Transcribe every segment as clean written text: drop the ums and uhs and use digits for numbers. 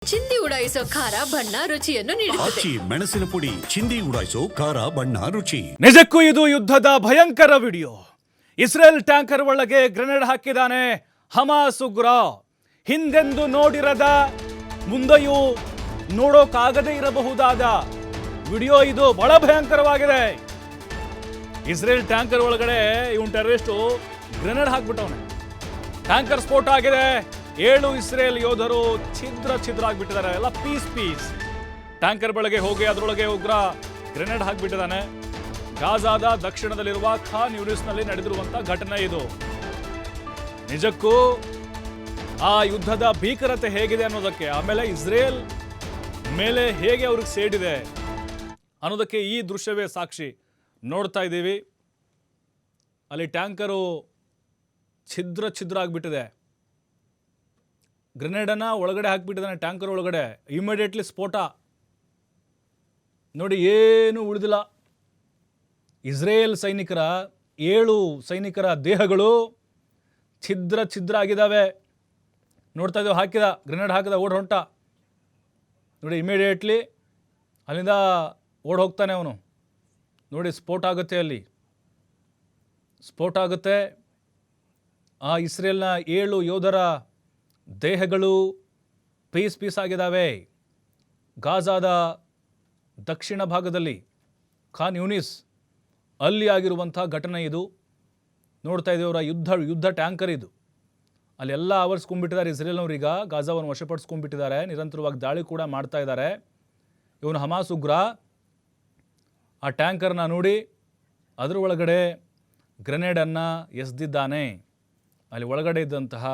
ಚಿಂದಿ ಉಡಾಯಿಸೋ ಖಾರ ಬಣ್ಣ ರುಚಿಯನ್ನು ನೀಡುತ್ತದೆ. ಮೆಣಸಿನ ಪುಡಿ ಚಿಂದಿ ಉಡಾಯಿಸೋ ಖಾರ ಬಣ್ಣ ರುಚಿ. ನಿಜಕ್ಕೂ ಇದು ಯುದ್ಧದ ಭಯಂಕರ ವಿಡಿಯೋ. ಇಸ್ರೇಲ್ ಟ್ಯಾಂಕರ್ ಒಳಗೆ ಗ್ರೆನೇಡ್ ಹಾಕಿದಾನೆ ಹಮಾಸ್ ಉಗ್ರ. ಹಿಂದೆಂದು ನೋಡಿರದ, ಮುಂದೆಯೂ ನೋಡೋಕಾಗದೇ ಇರಬಹುದಾದ ವಿಡಿಯೋ ಇದು. ಬಹಳ ಭಯಂಕರವಾಗಿದೆ. ಇಸ್ರೇಲ್ ಟ್ಯಾಂಕರ್ ಒಳಗಡೆ ಇವನ್ ಟೆರರಿಸ್ಟು ಗ್ರೆನೇಡ್ ಹಾಕ್ಬಿಟ್ಟವನೆ. ಟ್ಯಾಂಕರ್ ಸ್ಫೋಟ ಆಗಿದೆ. 7 ಇಸ್ರೇಲ್ ಯೋಧರು ಛಿದ್ರ ಆಗ್ಬಿಟ್ಟಿದ್ದಾರೆ. ಎಲ್ಲ ಪೀಸ್. ಟ್ಯಾಂಕರ್ ಬಳಿಗೆ ಹೋಗಿ ಅದರೊಳಗೆ ಉಗ್ರ ಗ್ರೆನೇಡ್ ಹಾಕ್ಬಿಟ್ಟಿದ್ದಾನೆ. ಗಾಜಾದ ದಕ್ಷಿಣದಲ್ಲಿರುವ ಖಾನ್ ಯೂನಿಸ್ನಲ್ಲಿ ನಡೆದಿರುವಂತ ಘಟನೆ ಇದು. ನಿಜಕ್ಕೂ ಆ ಯುದ್ಧದ ಭೀಕರತೆ ಹೇಗಿದೆ ಅನ್ನೋದಕ್ಕೆ, ಆಮೇಲೆ ಇಸ್ರೇಲ್ ಮೇಲೆ ಹೇಗೆ ಅವ್ರಿಗೆ ಸೇಡಿದೆ ಅನ್ನೋದಕ್ಕೆ ಈ ದೃಶ್ಯವೇ ಸಾಕ್ಷಿ. ನೋಡ್ತಾ ಇದ್ದೀವಿ, ಅಲ್ಲಿ ಟ್ಯಾಂಕರು ಛಿದ್ರ ಆಗ್ಬಿಟ್ಟಿದೆ. ಗ್ರೆನೇಡನ್ನು ಒಳಗಡೆ ಹಾಕಿಬಿಟ್ಟಿದ್ದಾನೆ ಟ್ಯಾಂಕರ್ ಒಳಗಡೆ. ಇಮಿಡಿಯೇಟ್ಲಿ ಸ್ಫೋಟ. ನೋಡಿ, ಏನು ಉಳಿದಿಲ್ಲ. ಇಸ್ರೇಲ್ ಸೈನಿಕರ 7 ಸೈನಿಕರ ದೇಹಗಳು ಛಿದ್ರ ಆಗಿದ್ದಾವೆ. ನೋಡ್ತಾ ಇದ್ದೀವಿ. ಗ್ರೆನೇಡ್ ಹಾಕಿದ ಓಡ್ ಹೊಂಟ. ನೋಡಿ, ಇಮಿಡಿಯೇಟ್ಲಿ ಅಲ್ಲಿಂದ ಓಡ್ ಹೋಗ್ತಾನೆ ಅವನು. ನೋಡಿ, ಸ್ಫೋಟ ಆಗುತ್ತೆ. ಅಲ್ಲಿ ಸ್ಫೋಟ ಆಗುತ್ತೆ. ಆ ಇಸ್ರೇಲ್ನ 7 ಯೋಧರ ದೇಹಗಳು ಪೀಸ್ ಆಗಿದ್ದಾವೆ. ಗಾಜಾದ ದಕ್ಷಿಣ ಭಾಗದಲ್ಲಿ ಖಾನ್ ಯೂನಿಸ್ ಅಲ್ಲಿ ಆಗಿರುವಂಥ ಘಟನೆ ಇದು. ನೋಡ್ತಾ ಇದ್ದೀವಿ, ಅವರ ಯುದ್ಧ ಟ್ಯಾಂಕರ್ ಇದು. ಅಲ್ಲೆಲ್ಲ ಆವರಿಸ್ಕೊಂಡ್ಬಿಟ್ಟಿದ್ದಾರೆ ಇಸ್ರೇಲ್ನವ್ರೀಗ. ಗಾಜಾವನ್ನು ವಶಪಡಿಸ್ಕೊಂಡ್ಬಿಟ್ಟಿದ್ದಾರೆ. ನಿರಂತರವಾಗಿ ದಾಳಿ ಕೂಡ ಮಾಡ್ತಾ ಇದ್ದಾರೆ. ಇವನು ಹಮಾಸ್ ಉಗ್ರ ಆ ಟ್ಯಾಂಕರ್ನ ನೋಡಿ ಅದರ ಒಳಗಡೆ ಗ್ರೆನೇಡನ್ನು ಎಸೆದಿದ್ದಾನೆ. ಅಲ್ಲಿ ಒಳಗಡೆ ಇದ್ದಂತಹ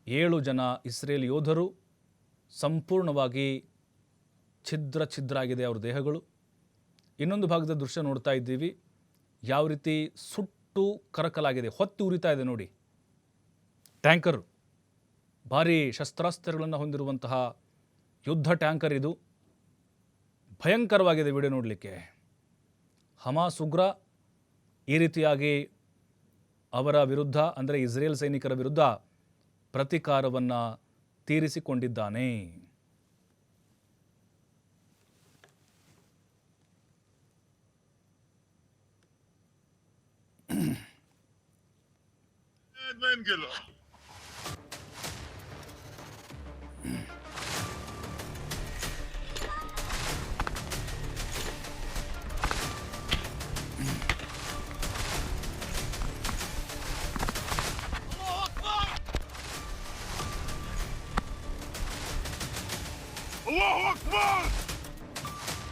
7 ಜನ ಇಸ್ರೇಲ್ ಯೋಧರು ಸಂಪೂರ್ಣವಾಗಿ ಛಿದ್ರ ಆಗಿದೆ ಅವ್ರ ದೇಹಗಳು. ಇನ್ನೊಂದು ಭಾಗದ ದೃಶ್ಯ ನೋಡ್ತಾ ಇದ್ದೀವಿ, ಯಾವ ರೀತಿ ಸುಟ್ಟು ಕರಕಲಾಗಿದೆ. ಹೊತ್ತು ಉರಿತಾ ಇದೆ ನೋಡಿ. ಟ್ಯಾಂಕರ್ ಭಾರೀ ಶಸ್ತ್ರಾಸ್ತ್ರಗಳನ್ನು ಹೊಂದಿರುವಂತಹ ಯುದ್ಧ ಟ್ಯಾಂಕರ್ ಇದು. ಭಯಂಕರವಾಗಿದೆ ವಿಡಿಯೋ ನೋಡಲಿಕ್ಕೆ. ಹಮಾಸ್ ಉಗ್ರ ಈ ರೀತಿಯಾಗಿ ಅವರ ವಿರುದ್ಧ, ಅಂದರೆ ಇಸ್ರೇಲ್ ಸೈನಿಕರ ವಿರುದ್ಧ ಪ್ರತೀಕಾರವನ್ನು ತೀರಿಸಿಕೊಂಡಿದ್ದಾನೆ. الله أكبر